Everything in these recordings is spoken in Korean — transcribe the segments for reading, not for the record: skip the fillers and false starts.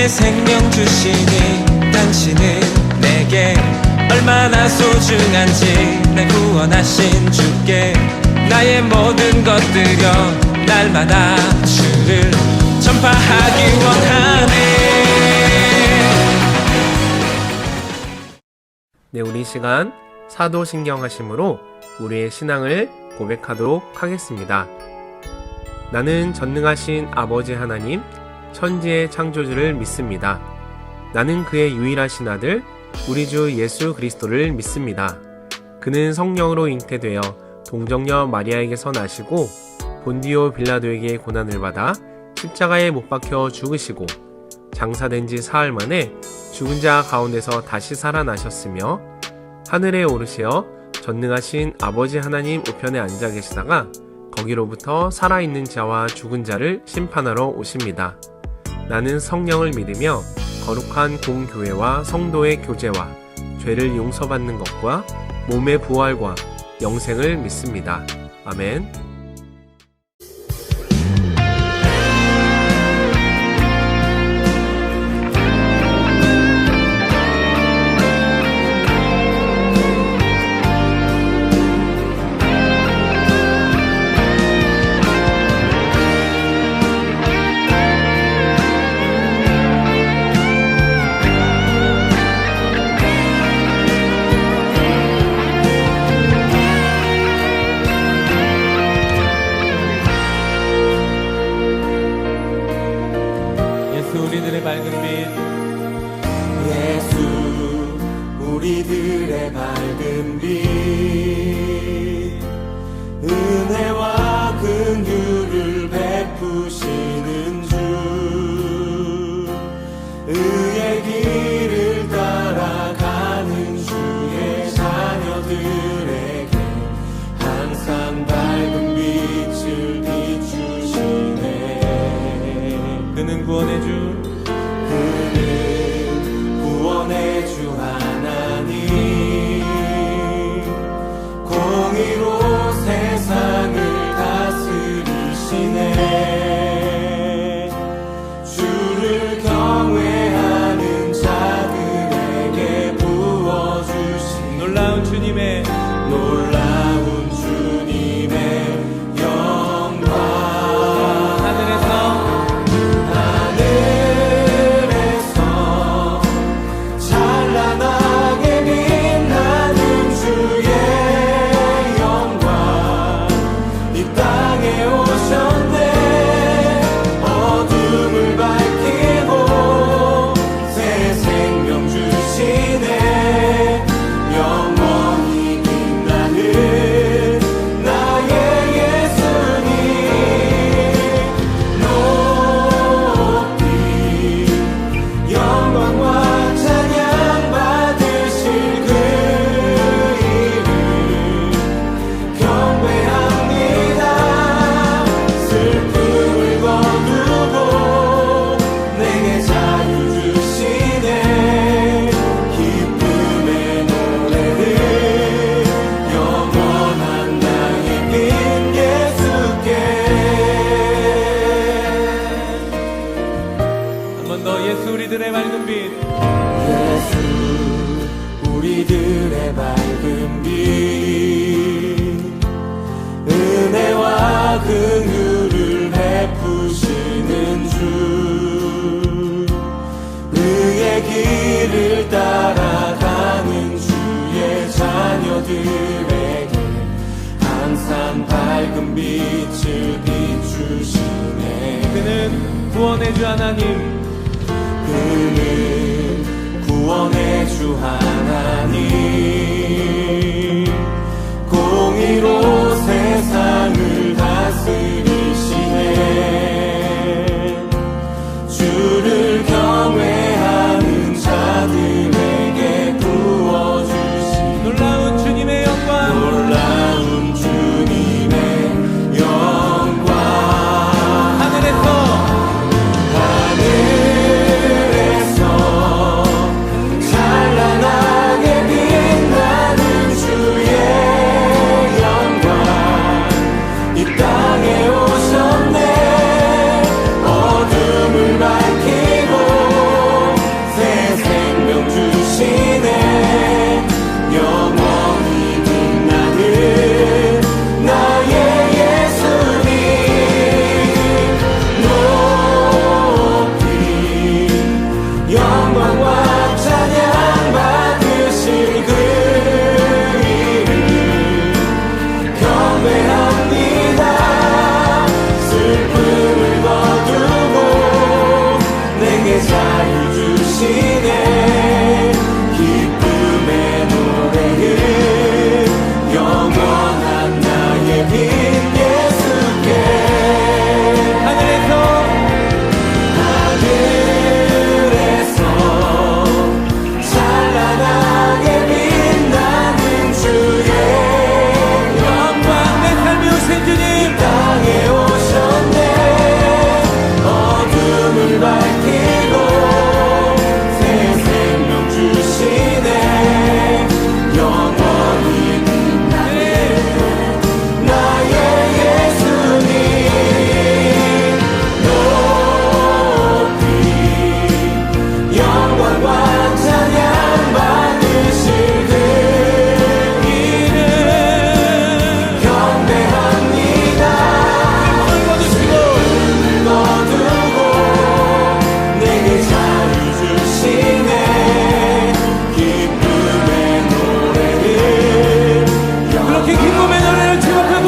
나에게 생명 주시니 당신은 내게 얼마나 소중한지 날 구원하신 주께 나의 모든 것 드려 날마다 주를 전파하기 원하네. 네, 우리 이 시간 사도신경하심으로 우리의 신앙을 고백하도록 하겠습니다. 나는 전능하신 아버지 하나님, 천지의 창조주를 믿습니다. 나는 그의 유일하신 아들, 우리 주 예수 그리스도를 믿습니다. 그는 성령으로 잉태되어 동정녀 마리아에게서 나시고 본디오 빌라도에게 고난을 받아 십자가에 못 박혀 죽으시고 장사된 지 사흘 만에 죽은 자 가운데서 다시 살아나셨으며 하늘에 오르시어 전능하신 아버지 하나님 우편에 앉아 계시다가 거기로부터 살아있는 자와 죽은 자를 심판하러 오십니다. 나는 성령을 믿으며 거룩한 공교회와 성도의 교제와 죄를 용서받는 것과 몸의 부활과 영생을 믿습니다. 아멘. 우리들의 밝은 빛, 예수 우리들의 밝은 빛, 은혜와 긍휼을 베푸시는 주, 의의 길을 따라가는 주의 자녀들에게 항상 밝은 빛을 비추시네. 그는 구원의 주, 구원의 주 하나님, 공의로 세상을 다스리시네. 주를 경외하는 자들에게 부어주신 놀라운 주님의 영광, 하늘에서 찬란하게 빛나는 주의 영광, 이 땅에 오셨네. 어둠을 밝히고 새 생명 주시네. 영원히 빛나는 나의 예수님, 높이 영광과 찬양 받으실 그 이름 경배합니다. 슬픔을 거두고 내게 자유 주시네. 기쁨의 노래를 영원한 나의 빈 예수께. 한 번 더 예수 우리들의 밝은 빛, 예수 우리들의 밝은 빛, 은혜와 긍휼을 베푸시는 주, 의의 길을 따라가는 주의 자녀들에게 항상 밝은 빛을 비추시네. 그는 구원의 주 하나님, 그는 구원의 주 하나님, 공의로 세상을 다스리시네. 주를 경외하는 자들에게 부어주신 놀라운 주님의 영광, 놀라운 주님의 영광, 하늘에서 찬란하게 빛나는 주의 영광,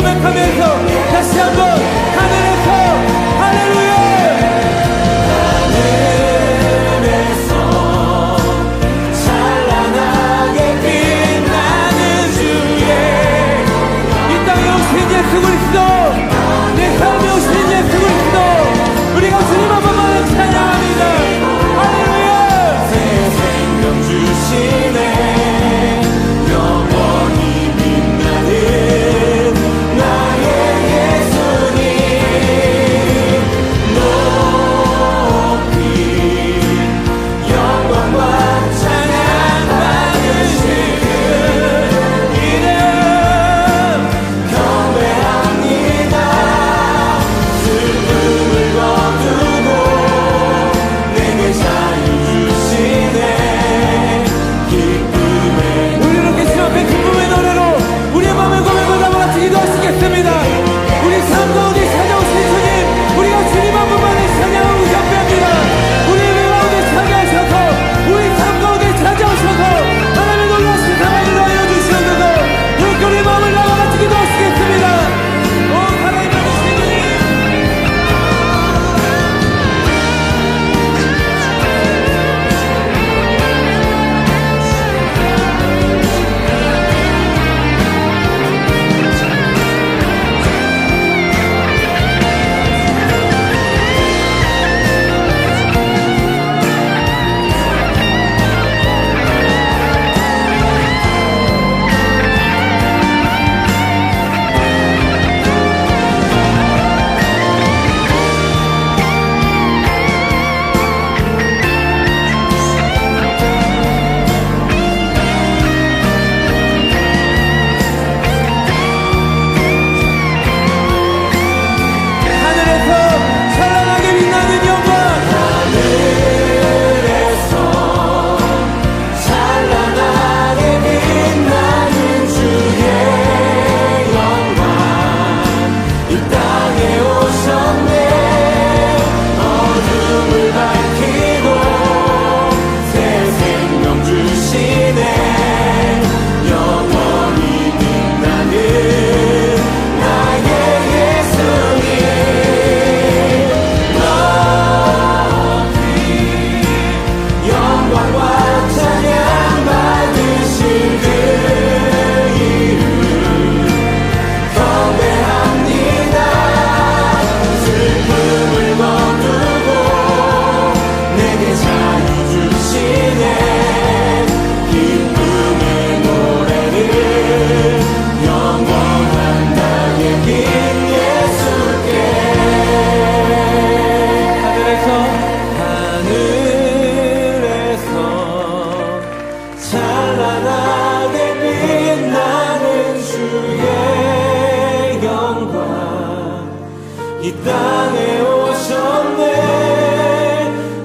고백하면서 다시 한번 하늘에서 할렐루야. 찬란하게 빛나는 주의 이 땅에 오신 예수 그리스도, 내 삶에 오신 예수 그리스도, 우리가 주님 한 번만 찬양합니다. 할렐루야. 새 생명 주시네 영원히 빛나는 나의 예수님 높이 영광과 찬양 받으시는 이름 경배합니다. 슬픔을 거두고 내게 자유 주시네 기쁨의 우리 이렇게 주 앞에 기쁨의 노래로 우리의 마음의 고백을 다 같이 기도하시겠습니다. 우리 삶 가운데 찾아오신 주님, 우리가 주님 한 분만을 찬양하고 경배합니다. 우리 배 가운데 찾아오셔서, 우리 삶 가운데 찾아오셔서 하나님의 놀라신 사랑을 하여 주시옵소서. 이렇게 우리 마음을 다 같이 기도하시겠습니다. 오 하나님 아버지 주님, 하늘에서 찬란하게 빛나는 영광, 하늘에서 찬란하게 빛나는 주의 영광 이 땅에 오셨네 어둠을 밝히고 새 생명 주시네 영원히 빛나는 나의 예수님 영광과 찬양 받으신 그 이름 경배합니다. 슬픔을 거두고 내게 자유 주시네 기쁨의 노래를 영원한 나의 긴 예수께 하늘에서 찬란하게 빛나는 주의 영광 이 땅에 오셨네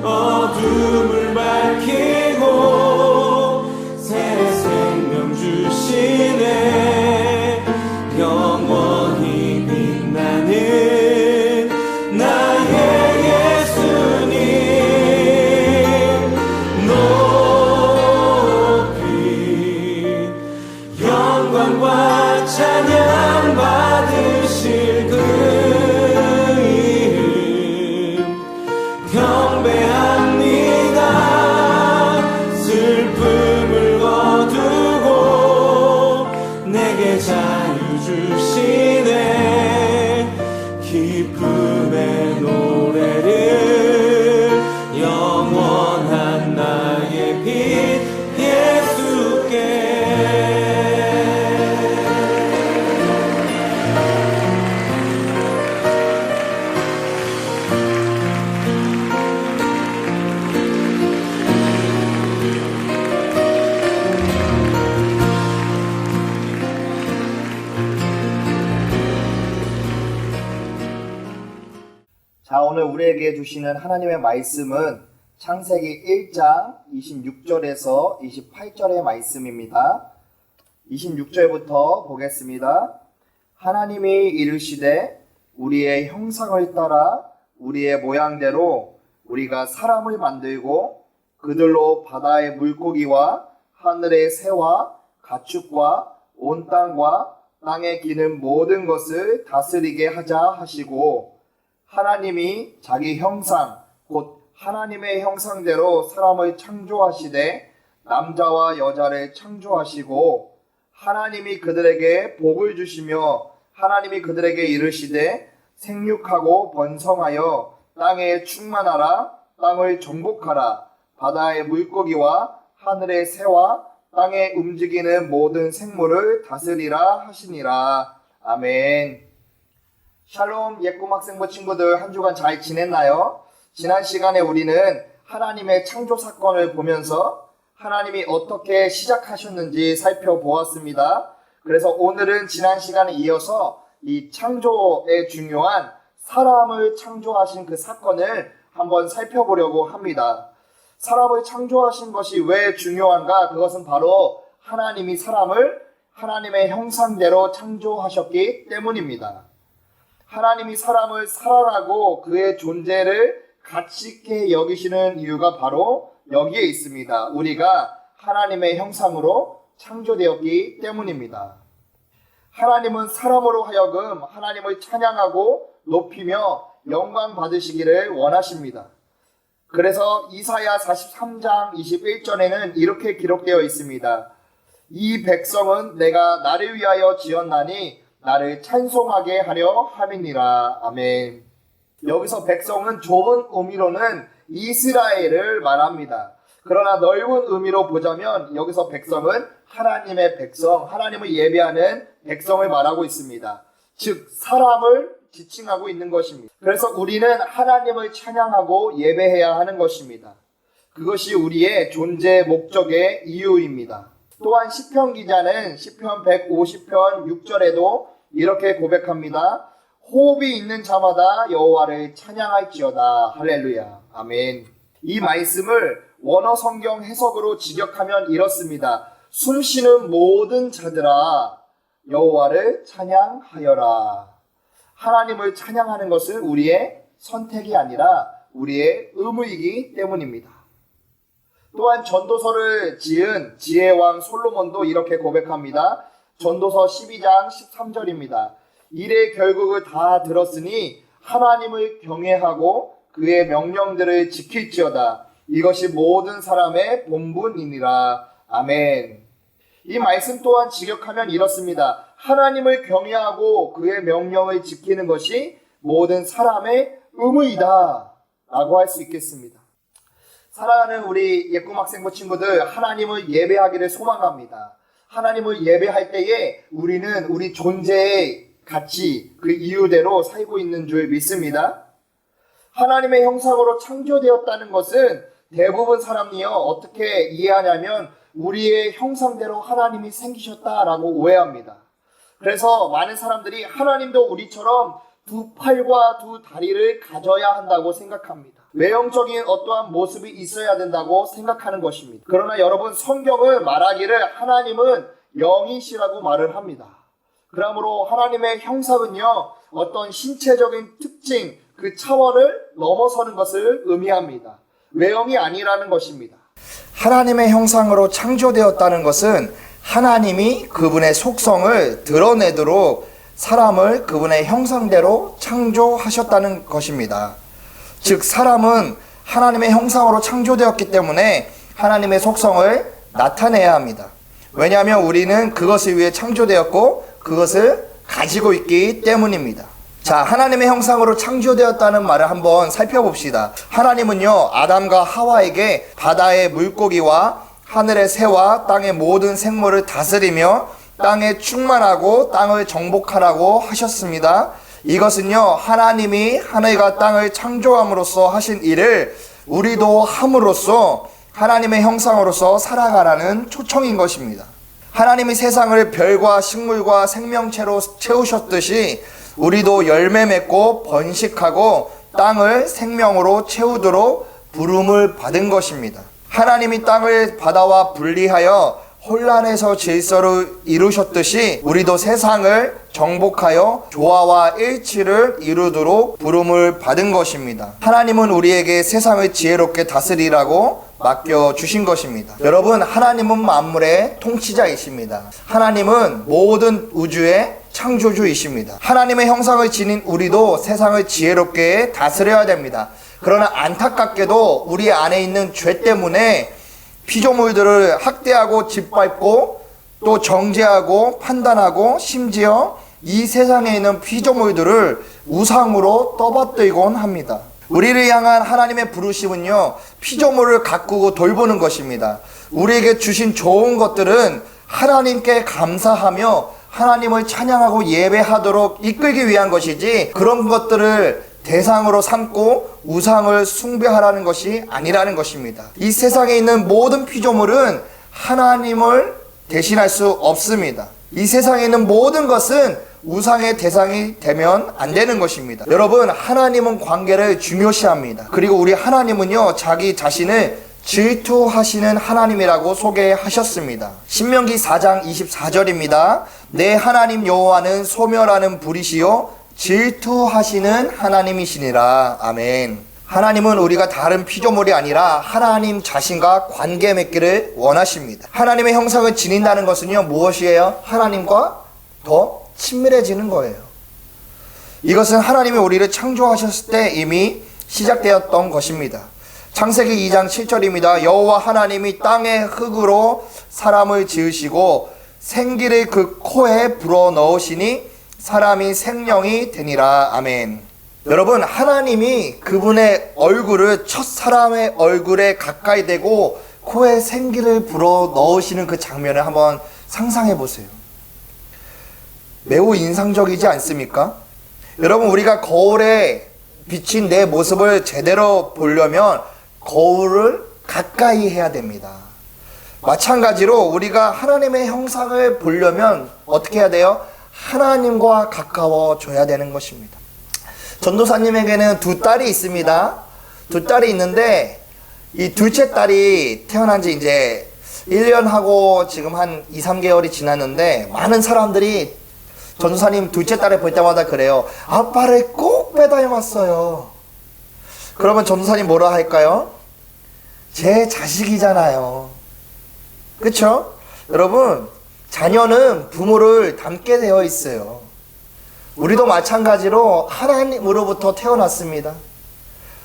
어둠을 밝히고 새 생명 주시네 영원히 빛나는 나의 예수님 높이 영광과 찬양 받으실 그 이름 경배합니다. 슬픔을 거두고 내게 자유 주시네 기쁨의 노래를 영원한 나의 빛 예수께 자, 오늘 우리에게 주시는 하나님의 말씀은 창세기 1장 26절에서 28절의 말씀입니다. 26절부터 보겠습니다. 하나님이 이르시되 우리의 형상을 따라 우리의 모양대로 우리가 사람을 만들고 그들로 바다의 물고기와 하늘의 새와 가축과 온 땅과 땅에 기는 모든 것을 다스리게 하자 하시고, 하나님이 자기 형상 곧 하나님의 형상대로 사람을 창조하시되 남자와 여자를 창조하시고, 하나님이 그들에게 복을 주시며 하나님이 그들에게 이르시되 생육하고 번성하여 땅에 충만하라, 땅을 정복하라, 바다의 물고기와 하늘의 새와 땅에 움직이는 모든 생물을 다스리라 하시니라. 아멘. 샬롬 예꿈학생부 친구들, 한 주간 잘 지냈나요? 지난 시간에 우리는 하나님의 창조 사건을 보면서 하나님이 어떻게 시작하셨는지 살펴보았습니다. 그래서 오늘은 지난 시간에 이어서 이 창조에 중요한 사람을 창조하신 그 사건을 한번 살펴보려고 합니다. 사람을 창조하신 것이 왜 중요한가? 그것은 바로 하나님이 사람을 하나님의 형상대로 창조하셨기 때문입니다. 하나님이 사람을 사랑하고 그의 존재를 가치 있게 여기시는 이유가 바로 여기에 있습니다. 우리가 하나님의 형상으로 창조되었기 때문입니다. 하나님은 사람으로 하여금 하나님을 찬양하고 높이며 영광 받으시기를 원하십니다. 그래서 이사야 43장 21절에는 이렇게 기록되어 있습니다. 이 백성은 내가 나를 위하여 지었나니 나를 찬송하게 하려 함이니라. 아멘. 여기서 백성은 좁은 의미로는 이스라엘을 말합니다. 그러나 넓은 의미로 보자면 여기서 백성은 하나님의 백성, 하나님을 예배하는 백성을 말하고 있습니다. 즉 사람을 지칭하고 있는 것입니다. 그래서 우리는 하나님을 찬양하고 예배해야 하는 것입니다. 그것이 우리의 존재 목적의 이유입니다. 또한 시편 기자는 시편 150편 6절에도 이렇게 고백합니다. 호흡이 있는 자마다 여호와를 찬양할지어다. 할렐루야. 아멘. 이 말씀을 원어 성경 해석으로 직역하면 이렇습니다. 숨쉬는 모든 자들아 여호와를 찬양하여라. 하나님을 찬양하는 것은 우리의 선택이 아니라 우리의 의무이기 때문입니다. 또한 전도서를 지은 지혜왕 솔로몬도 이렇게 고백합니다. 전도서 12장 13절입니다. 일의 결국을 다 들었으니 하나님을 경외하고 그의 명령들을 지킬지어다. 이것이 모든 사람의 본분이니라. 아멘. 이 말씀 또한 직역하면 이렇습니다. 하나님을 경외하고 그의 명령을 지키는 것이 모든 사람의 의무이다 라고 할 수 있겠습니다. 사랑하는 우리 예꿈학생부 친구들, 하나님을 예배하기를 소망합니다. 하나님을 예배할 때에 우리는 우리 존재의 가치, 그 이유대로 살고 있는 줄 믿습니다. 하나님의 형상으로 창조되었다는 것은 대부분 사람이요 어떻게 이해하냐면 우리의 형상대로 하나님이 생기셨다라고 오해합니다. 그래서 많은 사람들이 하나님도 우리처럼 두 팔과 두 다리를 가져야 한다고 생각합니다. 외형적인 어떠한 모습이 있어야 된다고 생각하는 것입니다. 그러나 여러분, 성경은 말하기를 하나님은 영이시라고 말을 합니다. 그러므로 하나님의 형상은요 어떤 신체적인 특징, 그 차원을 넘어서는 것을 의미합니다. 외형이 아니라는 것입니다. 하나님의 형상으로 창조되었다는 것은 하나님이 그분의 속성을 드러내도록 사람을 그분의 형상대로 창조하셨다는 것입니다. 즉 사람은 하나님의 형상으로 창조되었기 때문에 하나님의 속성을 나타내야 합니다. 왜냐하면 우리는 그것을 위해 창조되었고 그것을 가지고 있기 때문입니다. 자, 하나님의 형상으로 창조되었다는 말을 한번 살펴봅시다. 하나님은요 아담과 하와에게 바다의 물고기와 하늘의 새와 땅의 모든 생물을 다스리며 땅에 충만하고 땅을 정복하라고 하셨습니다. 이것은요 하나님이 하늘과 땅을 창조함으로써 하신 일을 우리도 함으로써 하나님의 형상으로서 살아가라는 초청인 것입니다. 하나님이 세상을 별과 식물과 생명체로 채우셨듯이 우리도 열매 맺고 번식하고 땅을 생명으로 채우도록 부름을 받은 것입니다. 하나님이 땅을 바다와 분리하여 혼란에서 질서를 이루셨듯이 우리도 세상을 정복하여 조화와 일치를 이루도록 부름을 받은 것입니다. 하나님은 우리에게 세상을 지혜롭게 다스리라고 맡겨주신 것입니다. 여러분, 하나님은 만물의 통치자이십니다. 하나님은 모든 우주의 창조주이십니다. 하나님의 형상을 지닌 우리도 세상을 지혜롭게 다스려야 됩니다. 그러나 안타깝게도 우리 안에 있는 죄 때문에 피조물들을 학대하고 짓밟고 또 정죄하고 판단하고 심지어 이 세상에 있는 피조물들을 우상으로 떠받들곤 합니다. 우리를 향한 하나님의 부르심은요, 피조물을 가꾸고 돌보는 것입니다. 우리에게 주신 좋은 것들은 하나님께 감사하며 하나님을 찬양하고 예배하도록 이끌기 위한 것이지, 그런 것들을 대상으로 삼고 우상을 숭배하라는 것이 아니라는 것입니다. 이 세상에 있는 모든 피조물은 하나님을 대신할 수 없습니다. 이 세상에 있는 모든 것은 우상의 대상이 되면 안 되는 것입니다. 여러분, 하나님은 관계를 중요시합니다. 그리고 우리 하나님은요, 자기 자신을 질투하시는 하나님이라고 소개하셨습니다. 신명기 4장 24절입니다. 내 하나님 여호와는 소멸하는 불이시요 질투하시는 하나님이시니라. 아멘. 하나님은 우리가 다른 피조물이 아니라 하나님 자신과 관계 맺기를 원하십니다. 하나님의 형상을 지닌다는 것은요, 무엇이에요? 하나님과 더 친밀해지는 거예요. 이것은 하나님이 우리를 창조하셨을 때 이미 시작되었던 것입니다. 창세기 2장 7절입니다. 여호와 하나님이 땅의 흙으로 사람을 지으시고 생기를 그 코에 불어넣으시니 사람이 생명이 되니라. 아멘. 여러분, 하나님이 그분의 얼굴을 첫 사람의 얼굴에 가까이 대고 코에 생기를 불어넣으시는 그 장면을 한번 상상해 보세요. 매우 인상적이지 않습니까? 여러분, 우리가 거울에 비친 내 모습을 제대로 보려면 거울을 가까이 해야 됩니다. 마찬가지로 우리가 하나님의 형상을 보려면 어떻게 해야 돼요? 하나님과 가까워져야 되는 것입니다. 전도사님에게는 두 딸이 있습니다. 두 딸이 있는데 이 둘째 딸이 태어난 지 이제 1년 하고 지금 한 2, 3개월이 지났는데, 많은 사람들이 전도사님 둘째 딸을 볼 때마다 그래요. 아빠를 꼭 빼닮았어요. 그러면 전도사님 뭐라 할까요? 제 자식이잖아요. 그쵸? 여러분, 자녀는 부모를 닮게 되어 있어요. 우리도 마찬가지로 하나님으로부터 태어났습니다.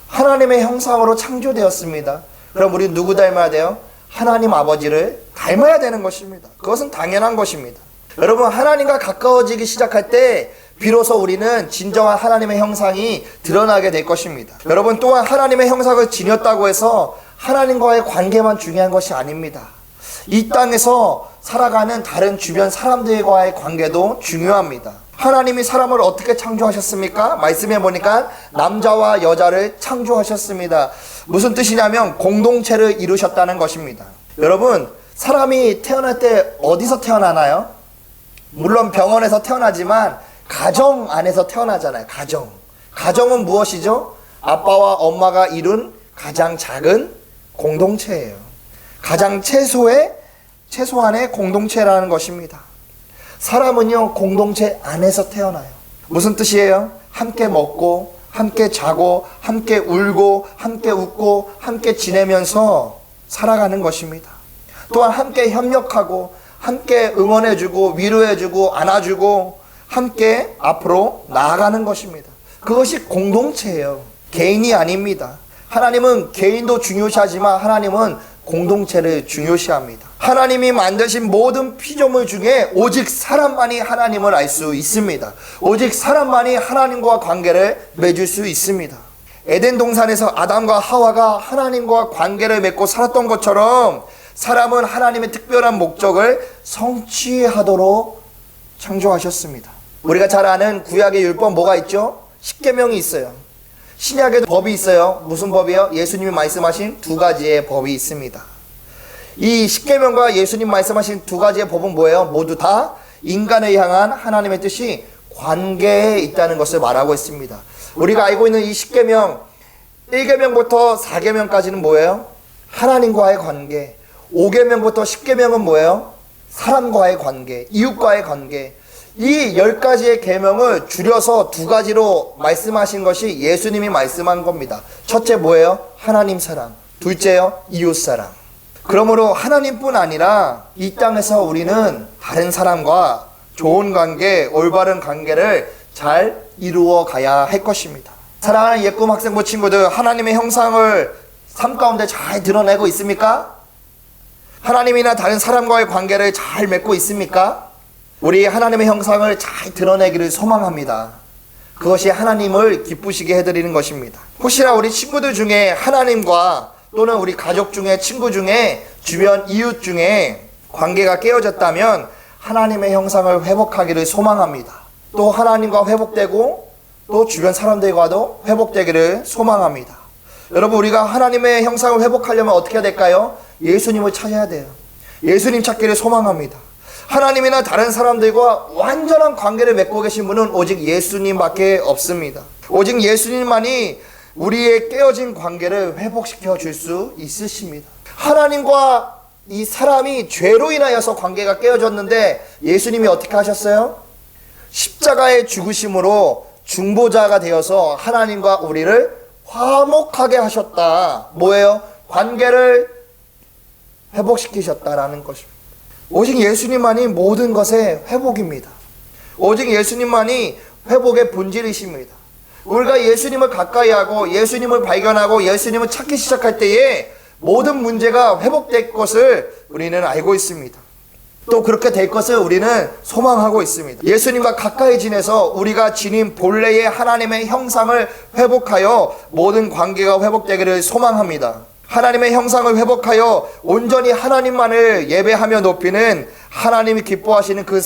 하나님의 형상으로 창조되었습니다. 그럼 우리 누구 닮아야 돼요? 하나님 아버지를 닮아야 되는 것입니다. 그것은 당연한 것입니다. 여러분, 하나님과 가까워지기 시작할 때 비로소 우리는 진정한 하나님의 형상이 드러나게 될 것입니다. 여러분, 또한 하나님의 형상을 지녔다고 해서 하나님과의 관계만 중요한 것이 아닙니다. 이 땅에서 살아가는 다른 주변 사람들과의 관계도 중요합니다. 하나님이 사람을 어떻게 창조하셨습니까? 말씀해 보니까 남자와 여자를 창조하셨습니다. 무슨 뜻이냐면 공동체를 이루셨다는 것입니다. 여러분, 사람이 태어날 때 어디서 태어나나요? 물론 병원에서 태어나지만 가정 안에서 태어나잖아요. 가정은 무엇이죠? 아빠와 엄마가 이룬 가장 작은 공동체예요. 가장 최소한의 공동체라는 것입니다. 사람은요, 공동체 안에서 태어나요. 무슨 뜻이에요? 함께 먹고, 함께 자고, 함께 울고, 함께 웃고, 함께 지내면서 살아가는 것입니다. 또한 함께 협력하고, 함께 응원해주고, 위로해주고, 안아주고, 함께 앞으로 나아가는 것입니다. 그것이 공동체예요. 개인이 아닙니다. 하나님은 개인도 중요시하지만 하나님은 공동체를 중요시합니다. 하나님이 만드신 모든 피조물 중에 오직 사람만이 하나님을 알 수 있습니다. 오직 사람만이 하나님과 관계를 맺을 수 있습니다. 에덴 동산에서 아담과 하와가 하나님과 관계를 맺고 살았던 것처럼 사람은 하나님의 특별한 목적을 성취하도록 창조하셨습니다. 우리가 잘 아는 구약의 율법 뭐가 있죠? 십계명이 있어요. 신약에도 법이 있어요. 무슨 법이요? 예수님이 말씀하신 두 가지의 법이 있습니다. 이 십계명과 예수님 말씀하신 두 가지의 법은 뭐예요? 모두 다 인간을 향한 하나님의 뜻이 관계에 있다는 것을 말하고 있습니다. 우리가 알고 있는 이 십계명 1계명부터 4계명까지는 뭐예요? 하나님과의 관계. 5계명부터 10계명은 뭐예요? 사람과의 관계, 이웃과의 관계. 이 10가지의 계명을 줄여서 2가지로 말씀하신 것이 예수님이 말씀한 겁니다. 첫째 뭐예요? 하나님 사랑. 둘째요? 이웃 사랑. 그러므로 하나님뿐 아니라 이 땅에서 우리는 다른 사람과 좋은 관계, 올바른 관계를 잘 이루어 가야 할 것입니다. 사랑하는 예꿈 학생부 친구들, 하나님의 형상을 삶 가운데 잘 드러내고 있습니까? 하나님이나 다른 사람과의 관계를 잘 맺고 있습니까? 우리 하나님의 형상을 잘 드러내기를 소망합니다. 그것이 하나님을 기쁘시게 해드리는 것입니다. 혹시나 우리 친구들 중에 하나님과 또는 우리 가족 중에, 친구 중에, 주변 이웃 중에 관계가 깨어졌다면 하나님의 형상을 회복하기를 소망합니다. 또 하나님과 회복되고 또 주변 사람들과도 회복되기를 소망합니다. 여러분, 우리가 하나님의 형상을 회복하려면 어떻게 해야 될까요? 예수님을 찾아야 돼요. 예수님 찾기를 소망합니다. 하나님이나 다른 사람들과 완전한 관계를 맺고 계신 분은 오직 예수님밖에 없습니다. 오직 예수님만이 우리의 깨어진 관계를 회복시켜 줄 수 있으십니다. 하나님과 이 사람이 죄로 인하여서 관계가 깨어졌는데 예수님이 어떻게 하셨어요? 십자가의 죽으심으로 중보자가 되어서 하나님과 우리를 화목하게 하셨다. 뭐예요? 관계를 회복시키셨다라는 것입니다. 오직 예수님만이 모든 것의 회복입니다. 오직 예수님만이 회복의 본질이십니다. 우리가 예수님을 가까이 하고 예수님을 발견하고 예수님을 찾기 시작할 때에 모든 문제가 회복될 것을 우리는 알고 있습니다. 또 그렇게 될 것을 우리는 소망하고 있습니다. 예수님과 가까이 지내서 우리가 지닌 본래의 하나님의 형상을 회복하여 모든 관계가 회복되기를 소망합니다. 하나님의 형상을 회복하여 온전히 하나님만을 예배하며 높이는 하나님이 기뻐하시는 그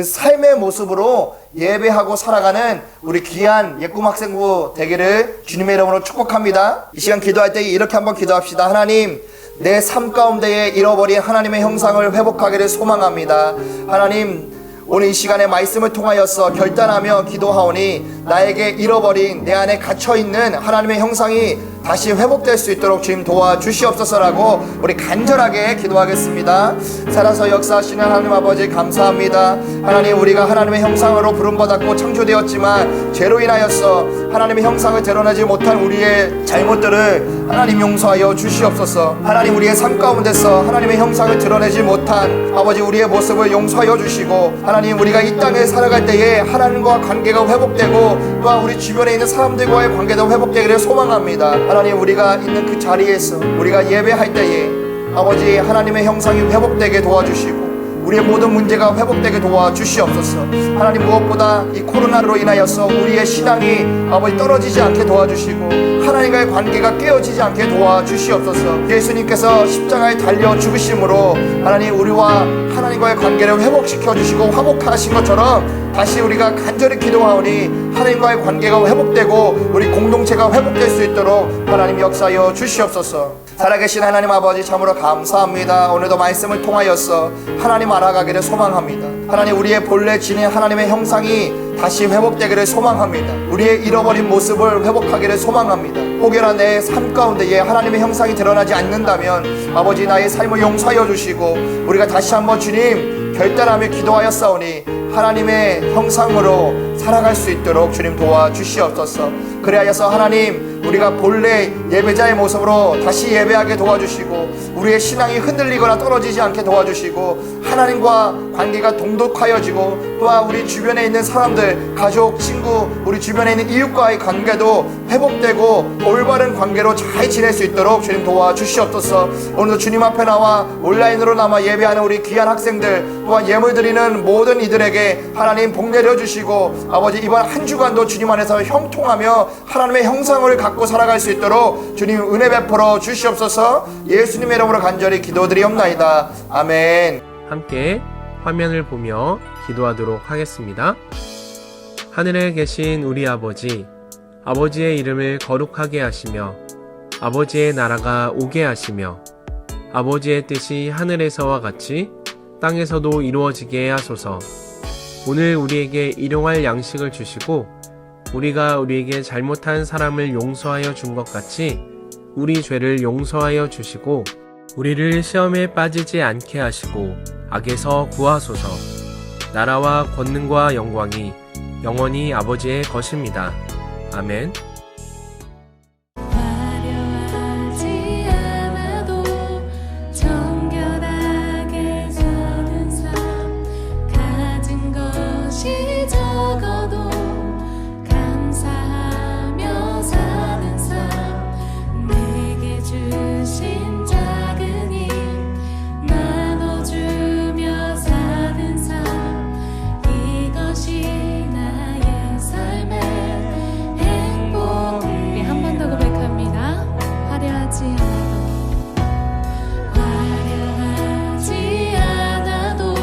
삶의 모습으로 예배하고 살아가는 우리 귀한 예꿈 학생부 되기를 주님의 이름으로 축복합니다. 이 시간 기도할 때 이렇게 한번 기도합시다. 하나님, 내 삶 가운데에 잃어버린 하나님의 형상을 회복하기를 소망합니다. 하나님, 오늘 이 시간에 말씀을 통하여서 결단하며 기도하오니 나에게 잃어버린 내 안에 갇혀있는 하나님의 형상이 다시 회복될 수 있도록 주님 도와주시옵소서라고 우리 간절하게 기도하겠습니다. 살아서 역사하시는 하나님 아버지 감사합니다. 하나님, 우리가 하나님의 형상으로 부름받았고 창조되었지만 죄로 인하여서 하나님의 형상을 드러내지 못한 우리의 잘못들을 하나님 용서하여 주시옵소서. 하나님, 우리의 삶 가운데서 하나님의 형상을 드러내지 못한 아버지 우리의 모습을 용서하여 주시고, 하나님, 우리가 이 땅에 살아갈 때에 하나님과 관계가 회복되고 또한 우리 주변에 있는 사람들과의 관계도 회복되기를 소망합니다. 하나님, 우리가 있는 그 자리에서 우리가 예배할 때에 아버지 하나님의 형상이 회복되게 도와주시고 우리의 모든 문제가 회복되게 도와주시옵소서. 하나님, 무엇보다 이 코로나로 인하여서 우리의 신앙이 아버지 떨어지지 않게 도와주시고 하나님과의 관계가 깨어지지 않게 도와주시옵소서. 예수님께서 십자가에 달려 죽으심으로 하나님, 우리와 하나님과의 관계를 회복시켜 주시고 화목하신 것처럼 다시 우리가 간절히 기도하오니 하나님과의 관계가 회복되고 우리 공동체가 회복될 수 있도록 하나님 역사하여 주시옵소서. 살아계신 하나님 아버지, 참으로 감사합니다. 오늘도 말씀을 통하여서 하나님 알아가기를 소망합니다. 하나님, 우리의 본래 지닌 하나님의 형상이 다시 회복되기를 소망합니다. 우리의 잃어버린 모습을 회복하기를 소망합니다. 혹여나 내 삶 가운데에 하나님의 형상이 드러나지 않는다면 아버지, 나의 삶을 용서하여 주시고 우리가 다시 한번 주님 결단하며 기도하였사오니 하나님의 형상으로 살아갈 수 있도록 주님 도와주시옵소서. 그리하여서 하나님, 우리가 본래 예배자의 모습으로 다시 예배하게 도와주시고 우리의 신앙이 흔들리거나 떨어지지 않게 도와주시고 하나님과 관계가 돈독하여지고 또한 우리 주변에 있는 사람들, 가족, 친구, 우리 주변에 있는 이웃과의 관계도 회복되고 올바른 관계로 잘 지낼 수 있도록 주님 도와주시옵소서. 오늘도 주님 앞에 나와 온라인으로 남아 예배하는 우리 귀한 학생들 또한 예물 드리는 모든 이들에게 하나님 복 내려주시고 아버지, 이번 한 주간도 주님 안에서 형통하며 하나님의 형상을 갖고 살아갈 수 있도록 주님 은혜 베풀어 주시옵소서. 예수님의 이름으로 간절히 기도드리옵나이다. 아멘. 함께 화면을 보며 기도하도록 하겠습니다. 하늘에 계신 우리 아버지, 아버지의 이름을 거룩하게 하시며 아버지의 나라가 오게 하시며 아버지의 뜻이 하늘에서와 같이 땅에서도 이루어지게 하소서. 오늘 우리에게 일용할 양식을 주시고 우리가 우리에게 잘못한 사람을 용서하여 준 것 같이 우리 죄를 용서하여 주시고 우리를 시험에 빠지지 않게 하시고 악에서 구하소서. 나라와 권능과 영광이 영원히 아버지의 것입니다. 아멘. 화려하지 않아도 정결하게 사는 삶, 가진 것이 적어도 감사하며 사는 삶, 내게 주신 작은 힘 나눠주며 사는 삶, 이것이 나의 삶의 행복. 우리 한 번 더 고백합니다. 화려하지 않아도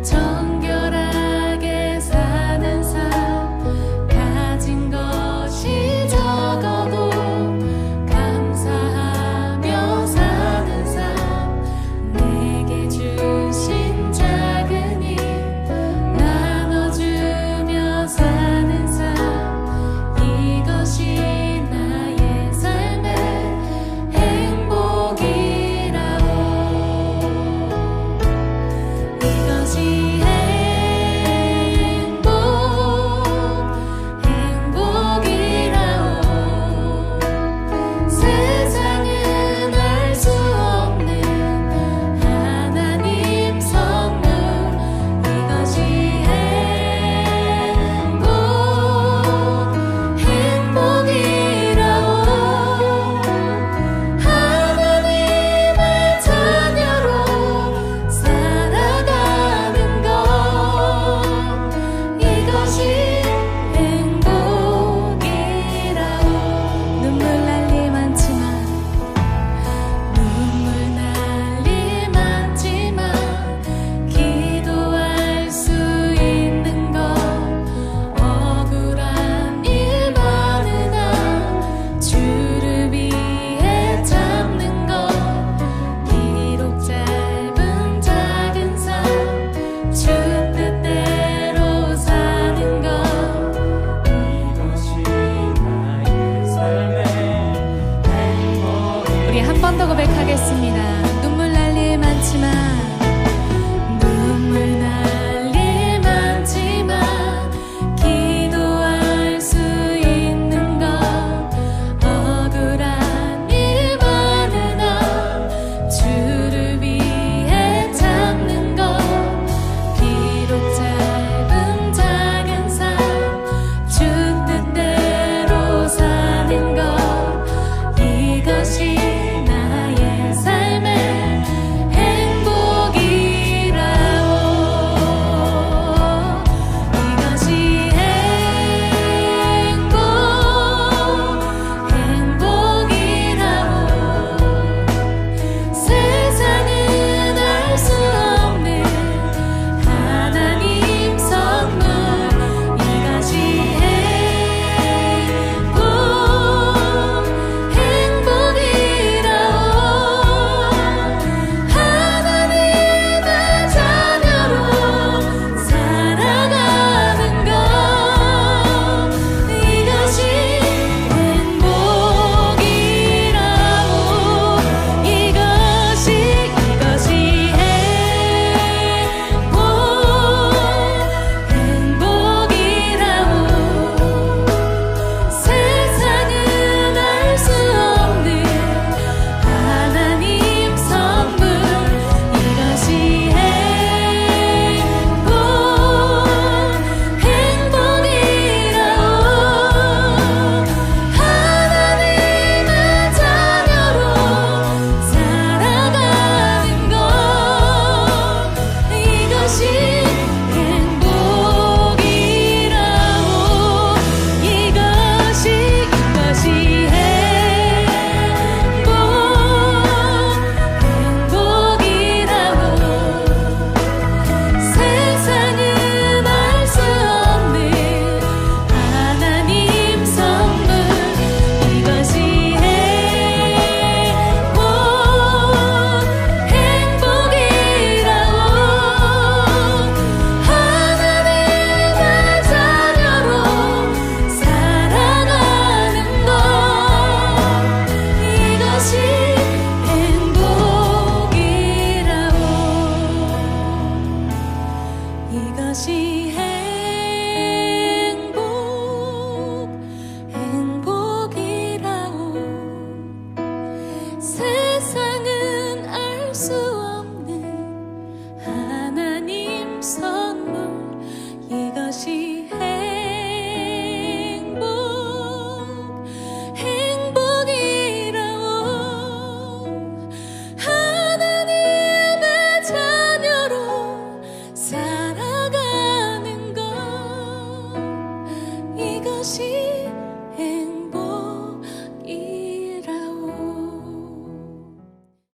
정결하게 사는 삶, 가진 것이 적어도 감사하며 사는 삶, 내게 주신 작은 힘 나눠주며 사는 삶, 이것이 나의 삶의 행복이라오. 이것이 행복이라오. 세상은 알 수 없는 하나님 선물, 이것이 행복이라오. 하나님의 자녀로 살아가는 것, 이것이 행복이라오. 눈물 날 일 많지만 기도할 수 있는 것, 억울한 일 많으나 주를 위해 참는 것, 비록 짧은 작은 삶 주 뜻대로 사는 것, 시행